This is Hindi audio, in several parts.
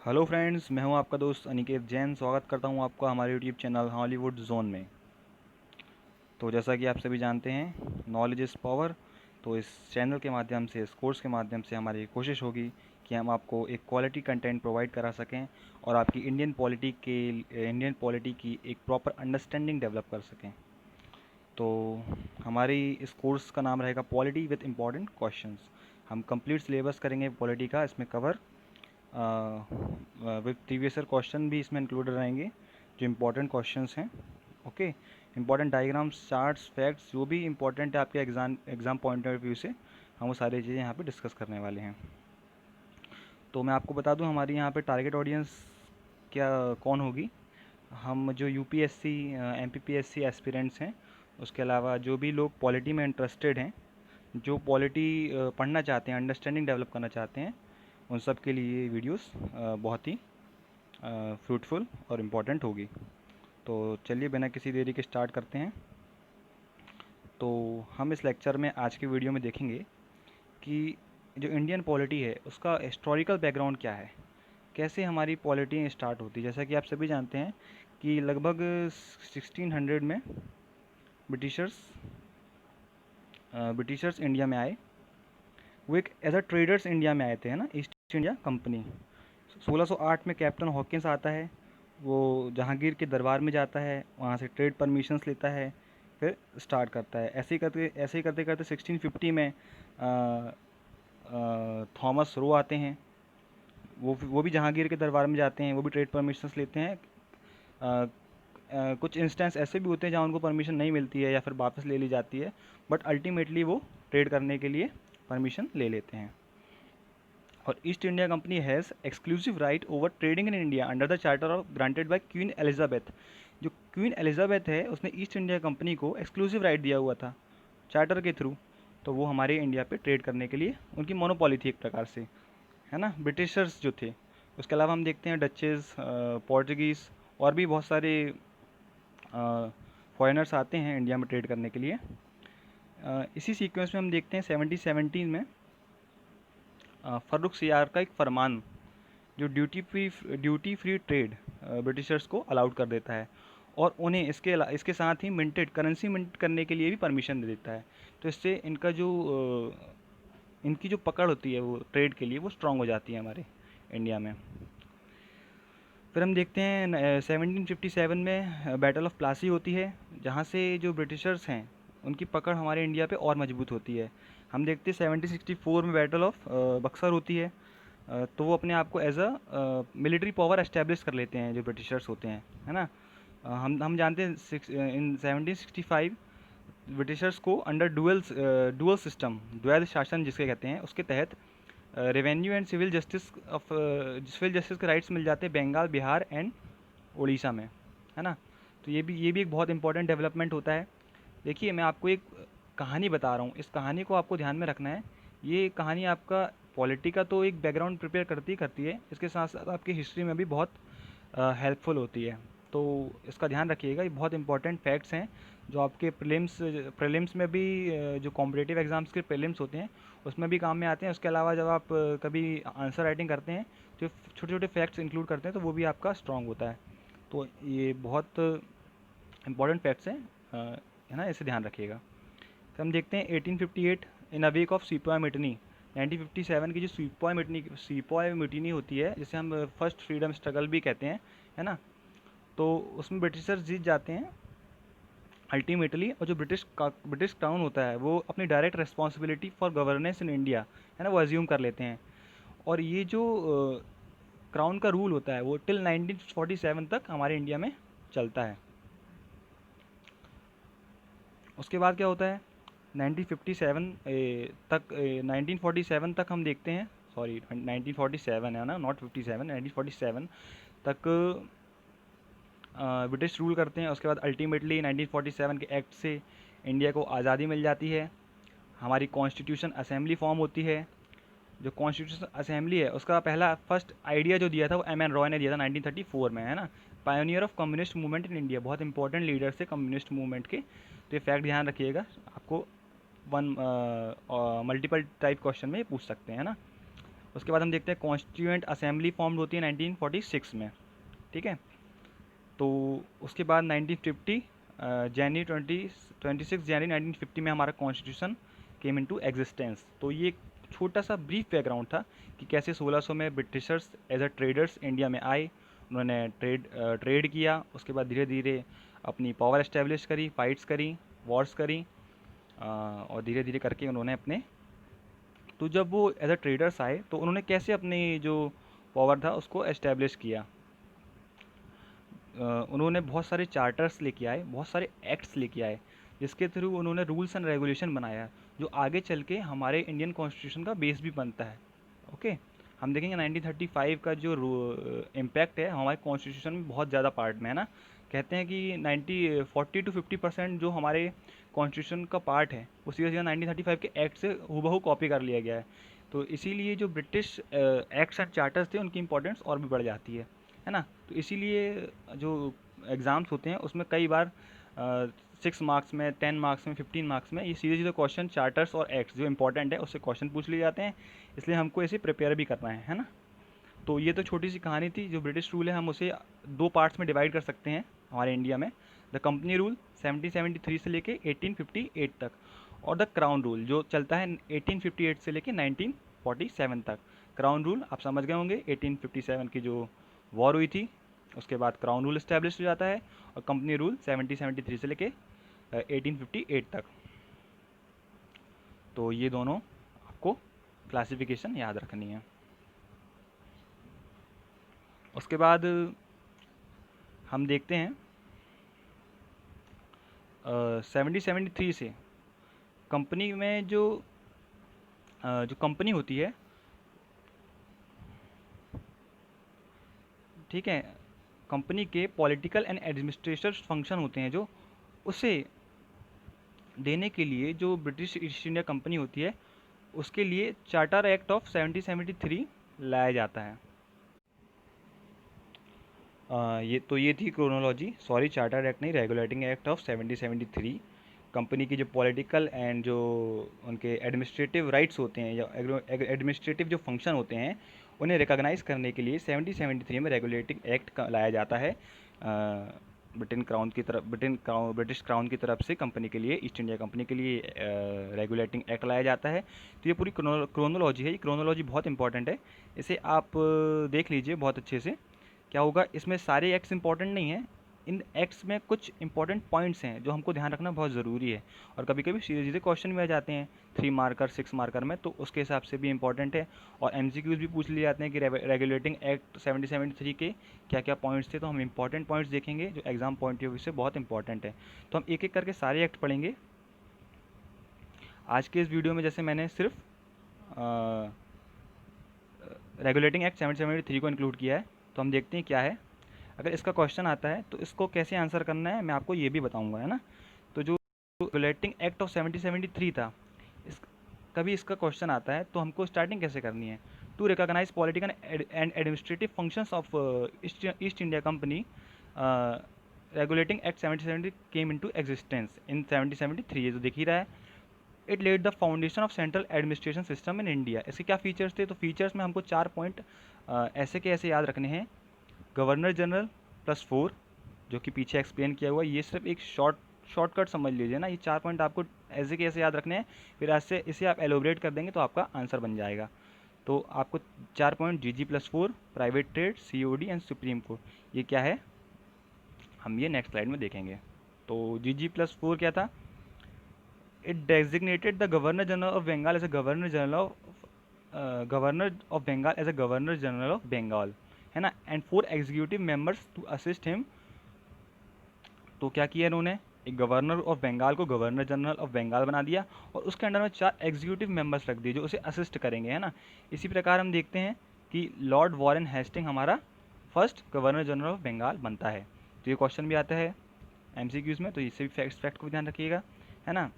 हेलो फ्रेंड्स, मैं हूं आपका दोस्त अनिकेत जैन। स्वागत करता हूं आपका हमारे यूट्यूब चैनल हॉलीवुड जोन में। तो जैसा कि आप सभी जानते हैं, नॉलेज इज़ पावर। तो इस चैनल के माध्यम से, इस कोर्स के माध्यम से हमारी कोशिश होगी कि हम आपको एक क्वालिटी कंटेंट प्रोवाइड करा सकें और आपकी इंडियन पॉलिटी की एक प्रॉपर अंडरस्टैंडिंग डेवलप कर सकें। तो हमारी इस कोर्स का नाम रहेगा पॉलिटी विद इम्पॉर्टेंट क्वेश्चंस। हम कंप्लीट सिलेबस करेंगे पॉलिटी का, इसमें cover with previous year question भी इसमें इंक्लूडेड रहेंगे जो इम्पोर्टेंट क्वेश्चंस हैं। Okay, important diagrams, charts, facts जो भी इम्पोर्टेंट है आपके एग्ज़ाम पॉइंट ऑफ व्यू से, हम वो सारी चीज़ें यहाँ पे डिस्कस करने वाले हैं। तो मैं आपको बता दूं, हमारी यहाँ पे टारगेट ऑडियंस क्या कौन होगी। हम जो यूपीएससी एमपीपीएससी एस्पिरेंट्स हैं, उसके अलावा जो भी लोग पॉलिटी में इंटरेस्टेड हैं, जो पॉलिटी पढ़ना चाहते हैं, अंडरस्टैंडिंग डेवलप करना चाहते हैं, उन सब के लिए ये वीडियोस बहुत ही फ्रूटफुल और इम्पॉर्टेंट होगी। तो चलिए बिना किसी देरी के स्टार्ट करते हैं। तो हम इस लेक्चर में, आज की वीडियो में देखेंगे कि जो इंडियन पॉलिटी है उसका हिस्टोरिकल बैकग्राउंड क्या है, कैसे हमारी पॉलिटी स्टार्ट होती है। जैसा कि आप सभी जानते हैं कि लगभग 1600 में ब्रिटिशर्स ब्रिटिशर्स इंडिया में आए। वो एक एज अ ट्रेडर्स इंडिया में आए थे, है ना, ईस्ट इंडिया कंपनी। 1608 में कैप्टन हॉकिंस आता है, वो जहांगीर के दरबार में जाता है, वहाँ से ट्रेड परमिशंस लेता है, फिर स्टार्ट करता है। ऐसे ही करते करते 1650 में थॉमस रो आते हैं। वो भी जहांगीर के दरबार में जाते हैं, वो भी ट्रेड परमिशंस लेते हैं। कुछ इंस्टेंस ऐसे भी होते हैं जहाँ उनको परमिशन नहीं मिलती है या फिर वापस ले ली जाती है, बट अल्टीमेटली वो ट्रेड करने के लिए परमिशन ले लेते हैं। और east India company has exclusive right over trading in India under the charter of granted by queen Elizabeth. जो क्वीन एलिजाबेथ है, उसने ईस्ट इंडिया कंपनी को एक्सक्लूसिव राइट दिया हुआ था चार्टर के थ्रू। तो वो हमारे इंडिया पे ट्रेड करने के लिए उनकी मोनोपॉली थी एक प्रकार से, है ना, ब्रिटिशर्स जो थे। उसके अलावा हम देखते हैं डचेज़, पोर्टुगीज़ और भी बहुत सारे फॉरेनर्स आते हैं इंडिया में ट्रेड करने के लिए। इसी सीक्वेंस में हम देखते हैं 1717 में फर्रुख सियार का एक फरमान, जो ड्यूटी फ्री ट्रेड ब्रिटिशर्स को अलाउड कर देता है और उन्हें इसके साथ ही मिंटेड करेंसी मिंट करने के लिए भी परमिशन दे देता है। तो इससे इनकी जो पकड़ होती है वो ट्रेड के लिए, वो स्ट्रांग हो जाती है हमारे इंडिया में। फिर हम देखते हैं 1757 में बैटल ऑफ प्लासी होती है, जहाँ से जो ब्रिटिशर्स हैं उनकी पकड़ हमारे इंडिया पे और मजबूत होती है। हम देखते हैं 1764 में बैटल ऑफ बक्सर होती है। तो वो अपने आप को as a military power establish कर लेते हैं जो ब्रिटिशर्स होते हैं, है ना। हम जानते हैं इन 1765 ब्रिटिशर्स को अंडर डुअल सिस्टम, द्वैध शासन जिसके कहते हैं, उसके तहत रेवेन्यू एंड सिविल जस्टिस के राइट्स मिल जाते हैं बंगाल, बिहार एंड उड़ीसा में, है ना। तो ये भी एक बहुत इंपॉर्टेंट डेवलपमेंट होता है। देखिए, मैं आपको एक कहानी बता रहा हूँ, इस कहानी को आपको ध्यान में रखना है। ये कहानी आपका पॉलिटी का तो एक बैकग्राउंड प्रिपेयर करती है, इसके साथ साथ आपकी हिस्ट्री में भी बहुत हेल्पफुल होती है। तो इसका ध्यान रखिएगा, ये बहुत इंपॉर्टेंट फैक्ट्स हैं जो आपके प्रीलिम्स में भी, जो कॉम्पिटिटिव एग्ज़ाम्स के प्रीलिम्स होते हैं उसमें भी काम में आते हैं। उसके अलावा जब आप कभी आंसर राइटिंग करते हैं तो छोटे छोटे फैक्ट्स इंक्लूड करते हैं, तो वो भी आपका स्ट्रांग होता है। तो ये बहुत इंपॉर्टेंट फैक्ट्स हैं, है ना, इसे ध्यान रखिएगा। फिर हम देखते हैं 1858 इन अ वीक ऑफ सिपोय मिटनी। 1957 की जो सिपोय मिटनी होती है, जिसे हम फर्स्ट फ्रीडम स्ट्रगल भी कहते हैं, है ना। तो उसमें ब्रिटिशर्स जीत जाते हैं अल्टीमेटली, और जो ब्रिटिश क्राउन होता है वो अपनी direct responsibility for governance in India, है ना, वो अज्यूम कर लेते हैं। और ये जो क्राउन का रूल होता है वो टिल 1947 तक हमारे इंडिया में चलता है। उसके बाद क्या होता है, 1957 तक 1947 तक हम देखते हैं, सॉरी 1947 है ना, नॉट 57, 1947 तक ब्रिटिश रूल करते हैं। उसके बाद अल्टीमेटली 1947 के एक्ट से इंडिया को आज़ादी मिल जाती है। हमारी कॉन्स्टिट्यूशन असेंबली फॉर्म होती है। जो कॉन्स्टिट्यूशन असेंबली है उसका पहला फर्स्ट आइडिया जो दिया था वो एम एन रॉय ने दिया था 1934 में, है ना। Pioneer of communist movement in India, बहुत इंपॉर्टेंट लीडर थे कम्युनिस्ट मूवमेंट के। तो ये फैक्ट ध्यान रखिएगा, आपको वन मल्टीपल टाइप क्वेश्चन में ये पूछ सकते हैं, है ना। उसके बाद हम देखते हैं कॉन्स्टिट्यूएंट असेंबली फॉर्म होती है 1946 में, ठीक है। तो उसके बाद 1950 जनवरी 26 जनवरी 1950 में हमारा कॉन्स्टिट्यूशन केम इनटू एग्जिस्टेंस। तो ये एक छोटा सा ब्रीफ बैकग्राउंड था कि कैसे 1600 में Britishers as a traders India में आए, उन्होंने ट्रेड किया, उसके बाद धीरे धीरे अपनी पावर एस्टेब्लिश करी, फाइट्स करी, वॉर्स करी, और धीरे धीरे करके उन्होंने अपने, तो जब वो एज अ ट्रेडर्स आए तो उन्होंने कैसे अपनी जो पावर था उसको एस्टेब्लिश किया। उन्होंने बहुत सारे चार्टर्स लेके आए, बहुत सारे एक्ट्स लेके आए, जिसके थ्रू उन्होंने रूल्स एंड रेगुलेशन बनाया जो आगे चल के हमारे इंडियन कॉन्स्टिट्यूशन का बेस भी बनता है। ओके, हम देखेंगे 1935 का जो इम्पैक्ट है हमारे कॉन्स्टिट्यूशन में बहुत ज़्यादा पार्ट में है ना। कहते हैं कि 40 to 50% जो हमारे कॉन्स्टिट्यूशन का पार्ट है वो सीधा सीधा 1935 के एक्ट से हूबहू कॉपी कर लिया गया है। तो इसीलिए जो ब्रिटिश एक्ट्स एंड चार्टर्स थे उनकी इंपॉर्टेंस और भी बढ़ जाती है ना। तो इसीलिए जो एग्ज़ाम्स होते हैं उसमें कई बार 6 मार्क्स में, 10 मार्क्स में, 15 मार्क्स में ये सीधे सीधे क्वेश्चन चार्टर्स और एक्ट्स जो इंपॉर्टेंट है उससे क्वेश्चन पूछ लिए जाते हैं, इसलिए हमको इसे प्रिपेयर भी करना है ना। तो ये तो छोटी सी कहानी थी। जो ब्रिटिश रूल है हम उसे 2 पार्ट्स में डिवाइड कर सकते हैं हमारे इंडिया में। द कंपनी रूल 1773 से लेके 1858 तक, और द क्राउन रूल जो चलता है 1858 से लेके 1947 तक। क्राउन रूल आप समझ गए होंगे, 1857 की जो वॉर हुई थी उसके बाद क्राउन रूल इस्टेब्लिश हो जाता है, और कंपनी रूल 1773 से लेके 1858 तक। तो ये दोनों आपको क्लासिफिकेशन याद रखनी है। उसके बाद हम देखते हैं 1773 से कंपनी में जो कंपनी होती है, ठीक है, कंपनी के पॉलिटिकल एंड एडमिनिस्ट्रेटिव फंक्शन होते हैं जो उसे देने के लिए जो ब्रिटिश ईस्ट इंडिया कंपनी होती है उसके लिए चार्टर एक्ट ऑफ 1773 लाया जाता है। ये थी क्रोनोलॉजी, सॉरी चार्टर एक्ट नहीं, रेगुलेटिंग एक्ट ऑफ 1773। कंपनी की जो पॉलिटिकल एंड जो उनके एडमिनिस्ट्रेटिव राइट्स होते हैं या एडमिनिस्ट्रेटिव जो फंक्शन होते हैं उन्हें रिकॉग्नाइज करने के लिए 1773 में रेगुलेटिंग एक्ट लाया जाता है ब्रिटिश क्राउन की तरफ से कंपनी के लिए, ईस्ट इंडिया कंपनी के लिए रेगुलेटिंग एक्ट लाया जाता है। तो ये पूरी क्रोनोलॉजी है, ये क्रोनोलॉजी बहुत इंपॉर्टेंट है, इसे आप देख लीजिए बहुत अच्छे से। क्या होगा, इसमें सारे एक्ट्स इंपॉर्टेंट नहीं हैं, इन एक्ट्स में कुछ इंपॉर्टेंट पॉइंट्स हैं जो हमको ध्यान रखना बहुत ज़रूरी है, और कभी कभी सीधे सीधे क्वेश्चन में आ जाते हैं 3 मार्कर 6 मार्कर में, तो उसके हिसाब से भी इंपॉर्टेंट है। और एमसीक्यूज भी पूछ लिए जाते हैं कि रेगुलेटिंग एक्ट 1773 के क्या क्या पॉइंट्स थे, तो हम इंपॉर्टेंट पॉइंट्स देखेंगे जो एग्जाम पॉइंट ऑफ व्यू से बहुत इंपॉर्टेंट है। तो हम एक एक करके सारे एक्ट पढ़ेंगे आज के इस वीडियो में। जैसे मैंने सिर्फ रेगुलेटिंग एक्ट 1773 को इंक्लूड किया है, तो हम देखते हैं क्या है। अगर इसका क्वेश्चन आता है तो इसको कैसे आंसर करना है मैं आपको ये भी बताऊंगा, है ना। तो जो रेगुलेटिंग एक्ट ऑफ 1773 था, इस कभी इसका क्वेश्चन आता है तो हमको स्टार्टिंग कैसे करनी है। To recognize political and administrative functions of East India Company, regulating act 1770 came into existence in 1773, ये तो दिख ही रहा है। It led the foundation of central administration system in India. इसके क्या फीचर्स थे, तो फीचर्स में हमको 4 पॉइंट ऐसे के ऐसे याद रखने हैं। गवर्नर जनरल +4 जो कि पीछे एक्सप्लेन किया हुआ, ये सिर्फ एक शॉर्टकट समझ लीजिए ना, ये 4 पॉइंट आपको ऐसे के ऐसे याद रखने हैं, फिर ऐसे इसे आप एलोबरेट कर देंगे तो आपका आंसर बन जाएगा। तो आपको 4 point GG+4, private trade, COD and supreme court, ये क्या है हम ये नेक्स्ट स्लाइड में देखेंगे। तो GG+4 क्या था, it designated the governor general of Bengal as a governor general of Bengal, है ना, and 4 executive members to assist him. तो क्या किया इन्होंने, एक गवर्नर ऑफ बंगाल को गवर्नर जनरल ऑफ बंगाल बना दिया, और उसके अंडर में 4 एग्जीक्यूटिव मेंबर्स रख दिए जो उसे असिस्ट करेंगे, है ना। इसी प्रकार हम देखते हैं कि लॉर्ड वॉरेन हेस्टिंग हमारा first governor general of Bengal बनता है। तो ये क्वेश्चन भी आता है MCQs में, तो इससे भी फैक्ट को भी ध्यान रखिएगा, है ना।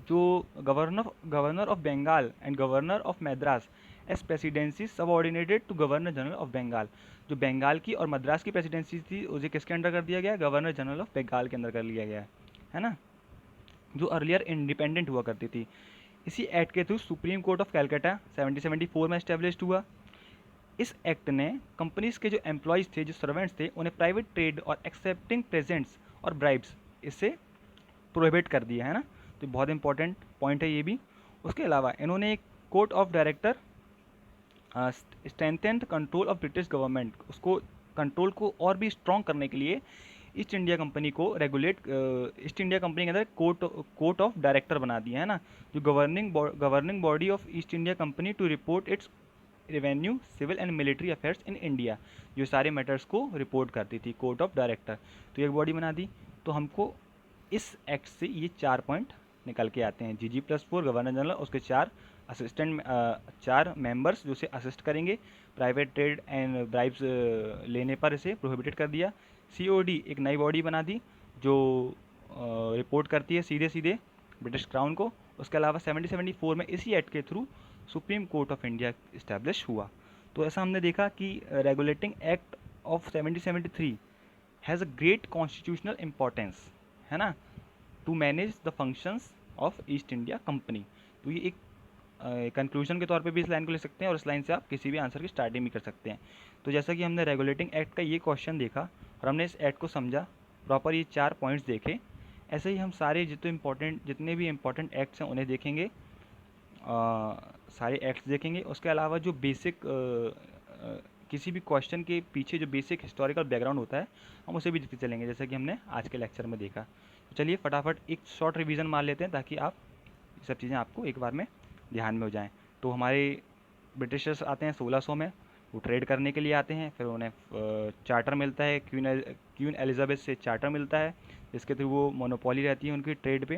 जो governor of Bengal and governor of Madras as presidency subordinated to governor general of Bengal, जो बंगाल की और मद्रास की प्रेसिडेंसी थी उसे किसके अंडर कर दिया गया, गवर्नर जनरल ऑफ बंगाल के अंदर कर लिया गया है ना, जो अर्लियर इंडिपेंडेंट हुआ करती थी। इसी एक्ट के through Supreme Court of Calcutta 1774 में इस्टेब्लिश हुआ। इस एक्ट ने कंपनीज के जो एम्प्लॉयज़ थे, जो सर्वेंट्स थे, उन्हें प्राइवेट ट्रेड और एक्सेप्टिंग प्रेजेंट्स और ब्राइब्स इससे प्रोहिबिट कर दिया है ना। तो बहुत इंपॉर्टेंट पॉइंट है ये भी। उसके अलावा इन्होंने एक court of director strengthened control of British government, उसको कंट्रोल को और भी स्ट्रॉन्ग करने के लिए ईस्ट इंडिया कंपनी को रेगुलेट, ईस्ट इंडिया कंपनी के अंदर कोर्ट ऑफ डायरेक्टर बना दिया है ना, जो governing body of East India Company to report its revenue, civil and military affairs in India, जो सारे मैटर्स को रिपोर्ट करती थी, कोर्ट ऑफ डायरेक्टर। तो एक बॉडी बना दी। तो हमको इस एक्ट से ये 4 पॉइंट निकल के आते हैं। GG+4 गवर्नर जनरल, उसके 4 असिस्टेंट, 4 मेंबर्स जो उसे असिस्ट करेंगे। प्राइवेट ट्रेड एंड ब्राइब्स लेने पर इसे प्रोहिबिटेड कर दिया। COD एक नई बॉडी बना दी जो रिपोर्ट करती है सीधे सीधे ब्रिटिश क्राउन को। उसके अलावा 1774 में इसी एक्ट के through Supreme Court of India establish हुआ। तो ऐसा हमने देखा कि regulating act of 1773 has a great constitutional importance, है ना, to manage the functions of East India Company. तो ये एक कंक्लूजन के तौर पे भी इस लाइन को ले सकते हैं, और इस लाइन से आप किसी भी आंसर की स्टार्टिंग भी कर सकते हैं। तो जैसा कि हमने रेगुलेटिंग एक्ट का ये क्वेश्चन देखा और हमने इस एक्ट को समझा, प्रॉपर ये 4 पॉइंट्स देखे, ऐसे ही हम सारे जितने भी इम्पोर्टेंट एक्ट्स हैं उन्हें देखेंगे, सारे एक्ट्स देखेंगे। उसके अलावा जो बेसिक किसी भी क्वेश्चन के पीछे जो बेसिक हिस्टोरिकल बैकग्राउंड होता है, हम उसे भी देखते चलेंगे, जैसा कि हमने आज के लेक्चर में देखा। तो चलिए फटाफट एक शॉर्ट रिवीजन मार लेते हैं, ताकि आप ये सब चीज़ें आपको एक बार में ध्यान में हो जाएं। तो हमारे ब्रिटिशर्स आते हैं 1600 में, वो ट्रेड करने के लिए आते हैं। फिर उन्हें चार्टर मिलता है, क्वीन एलिजाबेथ से चार्टर मिलता है, जिसके थ्रू वो मोनोपोली रहती है उनकी ट्रेड पे,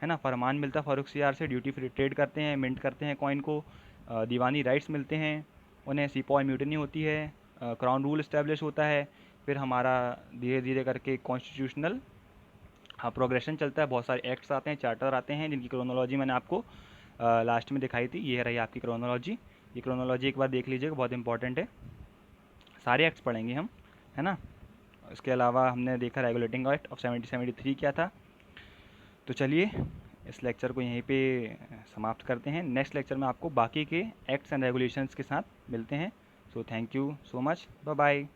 है ना। फरमान मिलता है फारूक सियार से, ड्यूटी फ्री ट्रेड करते हैं, मिंट करते हैं कॉइन को, दीवानी राइट्स मिलते हैं उन्हें, सिपॉय म्यूटनी होती है, क्राउन रूल इस्टेब्लिश होता है। फिर हमारा धीरे धीरे करके कॉन्स्टिट्यूशनल प्रोग्रेशन चलता है, बहुत सारे एक्ट्स आते हैं, चार्टर आते हैं, जिनकी क्रोनोलॉजी मैंने आपको लास्ट में दिखाई थी। ये रही आपकी क्रोनोलॉजी। ये क्रोनोलॉजी एक बार देख लीजिएगा, बहुत इंपॉर्टेंट है। सारे एक्ट्स पढ़ेंगे हम, है ना। इसके अलावा हमने देखा रेगुलेटिंग एक्ट ऑफ 1773 क्या था। तो चलिए इस लेक्चर को यहीं पे समाप्त करते हैं। नेक्स्ट लेक्चर में आपको बाकी के एक्ट्स एंड रेगुलेशंस के साथ मिलते हैं। So thank you so much, bye bye.